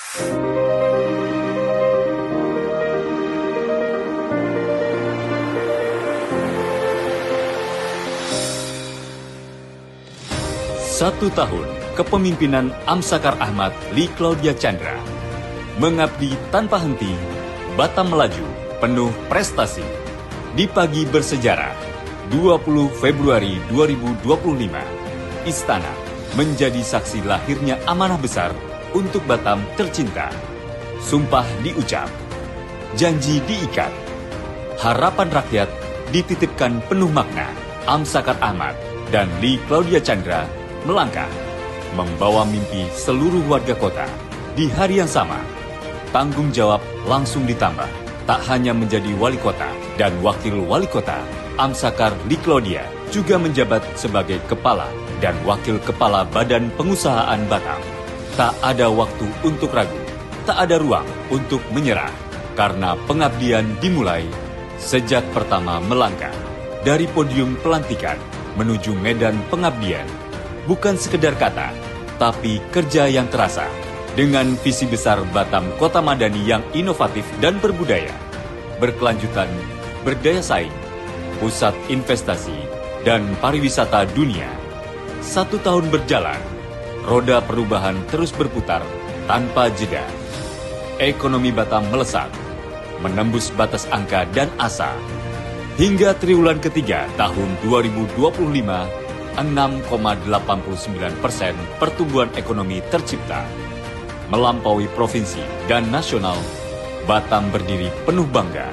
Satu tahun kepemimpinan Amsakar Ahmad Lee Claudia Chandra. Mengabdi tanpa henti, Batam melaju penuh prestasi. Di pagi bersejarah, 20 Februari 2025, Istana menjadi saksi lahirnya amanah besar untuk Batam tercinta. Sumpah diucap, janji diikat, harapan rakyat dititipkan penuh makna. Amsakar Ahmad dan Lee Claudia Chandra melangkah, membawa mimpi seluruh warga kota. Di hari yang sama, tanggung jawab langsung ditambah. Tak hanya menjadi wali kota dan wakil wali kota, Amsakar Lee Claudia juga menjabat sebagai kepala dan wakil kepala Badan Pengusahaan Batam. Tak ada waktu untuk ragu, tak ada ruang untuk menyerah, karena pengabdian dimulai sejak pertama melangkah dari podium pelantikan menuju medan pengabdian. Bukan sekedar kata, tapi kerja yang terasa. Dengan visi besar Batam Kota Madani yang inovatif dan berbudaya, berkelanjutan, berdaya saing, pusat investasi, dan pariwisata dunia. 1 tahun berjalan, roda perubahan terus berputar tanpa jeda. Ekonomi Batam melesat, menembus batas angka dan asa. Hingga triwulan ketiga tahun 2025, 6,89% pertumbuhan ekonomi tercipta. Melampaui provinsi dan nasional, Batam berdiri penuh bangga.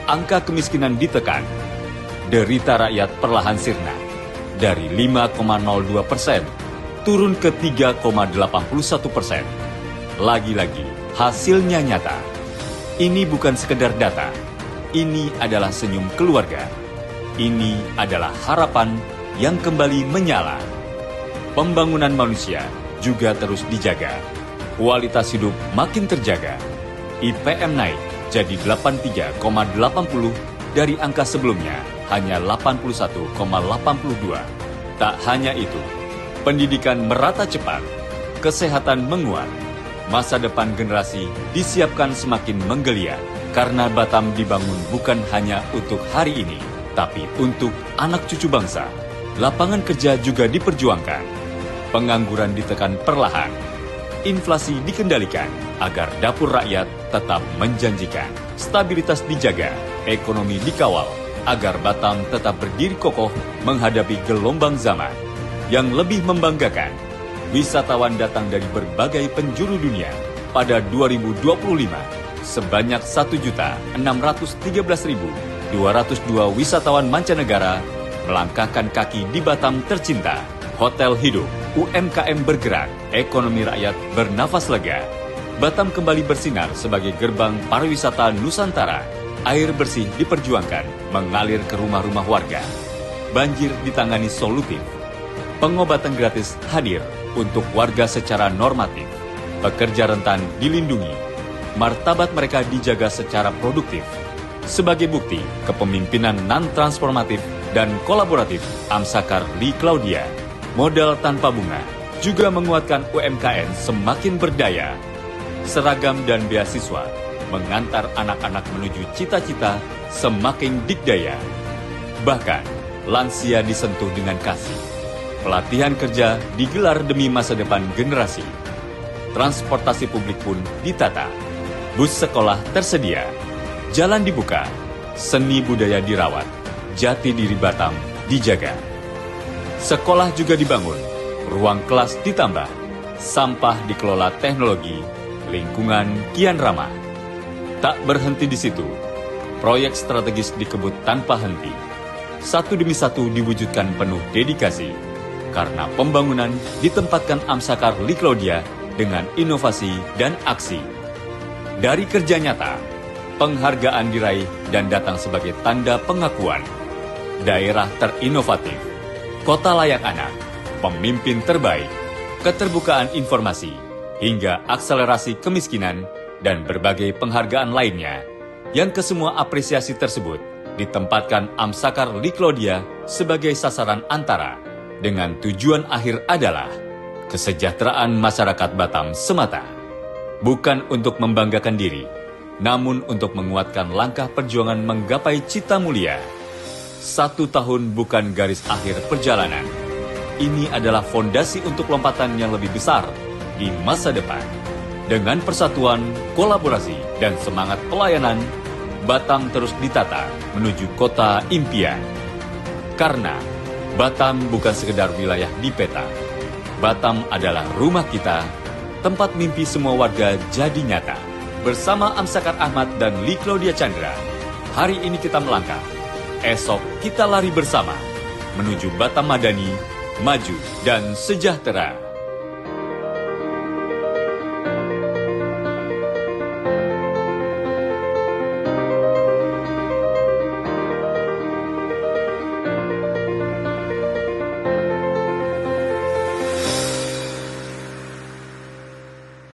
Angka kemiskinan ditekan, derita rakyat perlahan sirna. Dari 5,02% turun ke 3,81%. Lagi-lagi, hasilnya nyata. Ini bukan sekedar data, ini adalah senyum keluarga. Ini adalah harapan yang kembali menyala. Pembangunan manusia juga terus dijaga. Kualitas hidup makin terjaga. IPM naik jadi 83,80 dari angka sebelumnya hanya 81,82. Tak hanya itu, pendidikan merata cepat, kesehatan menguat, masa depan generasi disiapkan semakin menggeliat. Karena Batam dibangun bukan hanya untuk hari ini, tapi untuk anak cucu bangsa. Lapangan kerja juga diperjuangkan, pengangguran ditekan perlahan, inflasi dikendalikan agar dapur rakyat tetap menjanjikan, stabilitas dijaga, ekonomi dikawal agar Batam tetap berdiri kokoh menghadapi gelombang zaman. Yang lebih membanggakan, wisatawan datang dari berbagai penjuru dunia. Pada 2025, sebanyak 1.613.202 wisatawan mancanegara melangkahkan kaki di Batam tercinta. Hotel hidup, UMKM bergerak, ekonomi rakyat bernafas lega. Batam kembali bersinar sebagai gerbang pariwisata Nusantara. Air bersih diperjuangkan mengalir ke rumah-rumah warga. Banjir ditangani solutif. Pengobatan gratis hadir untuk warga secara normatif. Pekerja rentan dilindungi. Martabat mereka dijaga secara produktif. Sebagai bukti kepemimpinan non-transformatif dan kolaboratif Amsakar Lee Claudia, modal tanpa bunga juga menguatkan UMKM semakin berdaya. Seragam dan beasiswa mengantar anak-anak menuju cita-cita semakin dikdaya. Bahkan, lansia disentuh dengan kasih. Pelatihan kerja digelar demi masa depan generasi. Transportasi publik pun ditata. Bus sekolah tersedia. Jalan dibuka. Seni budaya dirawat. Jati diri Batam dijaga. Sekolah juga dibangun. Ruang kelas ditambah. Sampah dikelola teknologi. Lingkungan kian ramah. Tak berhenti di situ. Proyek strategis dikebut tanpa henti. Satu demi satu diwujudkan penuh dedikasi. Karena pembangunan ditempatkan Amsakar Lee Claudia dengan inovasi dan aksi. Dari kerja nyata, penghargaan diraih dan datang sebagai tanda pengakuan. Daerah terinovatif, kota layak anak, pemimpin terbaik, keterbukaan informasi, hingga akselerasi kemiskinan dan berbagai penghargaan lainnya. Yang kesemua apresiasi tersebut ditempatkan Amsakar Lee Claudia sebagai sasaran antara dengan tujuan akhir adalah kesejahteraan masyarakat Batam semata. Bukan untuk membanggakan diri, namun untuk menguatkan langkah perjuangan menggapai cita mulia. 1 tahun bukan garis akhir perjalanan. Ini adalah fondasi untuk lompatan yang lebih besar di masa depan. Dengan persatuan, kolaborasi, dan semangat pelayanan, Batam terus ditata menuju kota impian. Karena Batam bukan sekedar wilayah di peta. Batam adalah rumah kita, tempat mimpi semua warga jadi nyata. Bersama Amsakar Ahmad dan Lee Claudia Chandra, hari ini kita melangkah. Esok kita lari bersama menuju Batam Madani, maju dan sejahtera.